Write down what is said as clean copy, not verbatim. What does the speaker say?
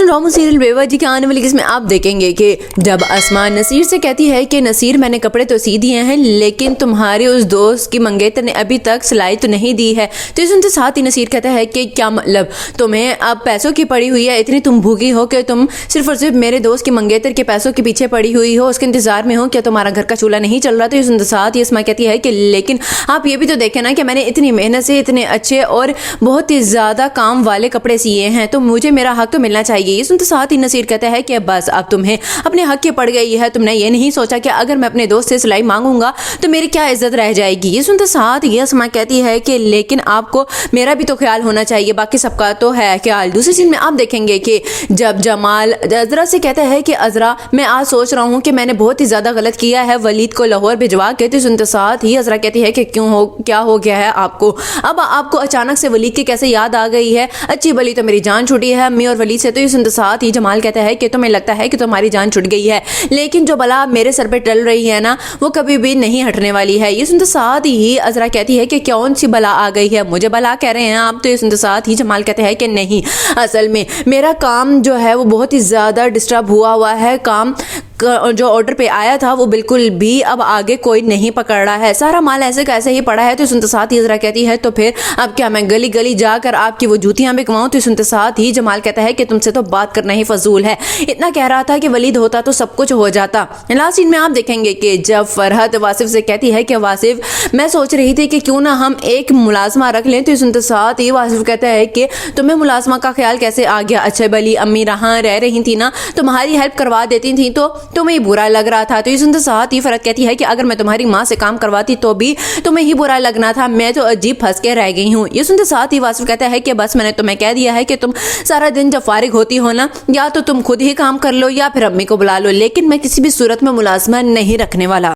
Drama serial बेवजह के आने वाली किस्में आप देखेंगे कि जब आसमान नसीर से कहती है कि नसीर मैंने कपड़े तो सी दिए हैं लेकिन तुम्हारे उस दोस्त की मंगेतर ने अभी तक सिलाई तो नहीं दी है। तो इस उनसे साथ ही नसीर कहता है कि क्या मतलब तुम्हें अब पैसों की पड़ी हुई है, इतनी तुम भूखी हो कि तुम सिर्फ और सिर्फ मेरे दोस्त की मंगेतर के पैसों के पीछे पड़ी हुई हो, उसके इंतजार में हो, क्या तुम्हारा घर का चूल्हा नहीं चल रहा। तो इस उनसे साथ ही इसमा कहती है कि लेकिन आप ये भी तो देखें ना कि मैंने इतनी मेहनत से इतने अच्छे और बहुत ही ज़्यादा काम वाले कपड़े सिए हैं, तो मुझे मेरा हक तो मिलना चाहिए। ये सुनते साथ ही नसीर कहता है कि बस अब तुम्हें अपने हक की पड़ गई है, तुमने ये नहीं सोचा कि अगर मैं अपने दोस्त से सिलाई मांगूंगा तो मेरी क्या इज्जत रह जाएगी। ये सुनते साथ ये असमा कहती है कि लेकिन आपको मेरा भी तो ख्याल होना चाहिए, बाकी सबका तो है ख्याल। दूसरी चीज में आप देखेंगे कि जब जमाल अजरा से कहता है कि अजरा मैं आज सोच रहा हूँ कि मैंने बहुत ही ज्यादा गलत किया है वलीद को लाहौर भिजवा के, तो सुनते साथ ही अजरा कहती है कि क्यों हो, क्या हो गया है आपको, अब आपको अचानक से वलीद की कैसे याद आ गई है, अच्छी भली तो मेरी जान छूटी है अम्मी और वलीद से। तो ये सुनते साथ ही जमाल कहता है कि तुम्हें लगता है कि तुम्हारी जान छूट गई है, लेकिन जो बला मेरे सर पे टल रही है ना वो कभी भी नहीं हटने वाली है। ये सुनते साथ ही अजरा कहती है कि कौन सी बला आ गई है, मुझे बला कह रहे हैं आप। तो ये सुनते साथ ही जमाल कहते हैं कि नहीं, असल में मेरा काम जो है वो बहुत ही ज़्यादा डिस्टर्ब हुआ है, काम जो ऑर्डर पे आया था वो बिल्कुल भी अब आगे कोई नहीं पकड़ रहा है, सारा माल ऐसे कैसे ही पड़ा है। तो सुनते साथ ही जरा कहती है तो फिर अब क्या मैं गली गली जाकर आपकी वो जूतियां बिकवाऊं। तो सुनते साथ ही जमाल कहता है कि तुमसे तो बात करना ही फजूल है, इतना कह रहा था कि वलीद होता तो सब कुछ हो जाता। लास्ट सीन में आप देखेंगे कि जब फरहत वासिफ से कहती है कि वासिफ मैं सोच रही थी कि क्यों ना हम एक मुलाजमा रख लें। तो सुनते साथ ही वासिफ कहता है कि तुम्हें मुलाजमा का ख्याल कैसे आ गया, अच्छा भली अम्मी रहाँ रह रही थी ना, तुम्हारी हेल्प करवा देती थी तो तुम्हें बुरा लग रहा था। तो ये सुनते साथ ही फरहत कहती है कि अगर मैं तुम्हारी माँ से काम करवाती तो भी तुम्हें ही बुरा लगना था, मैं तो अजीब फंस के रह गई हूँ। ये सुनते साथ ही वासिफ कहता है कि बस मैंने तुम्हें कह दिया है कि तुम सारा दिन जब फारिग होती हो ना या तो तुम खुद ही काम कर लो या फिर अम्मी को बुला लो, लेकिन मैं किसी भी सूरत में मुलाजमा नहीं रखने वाला।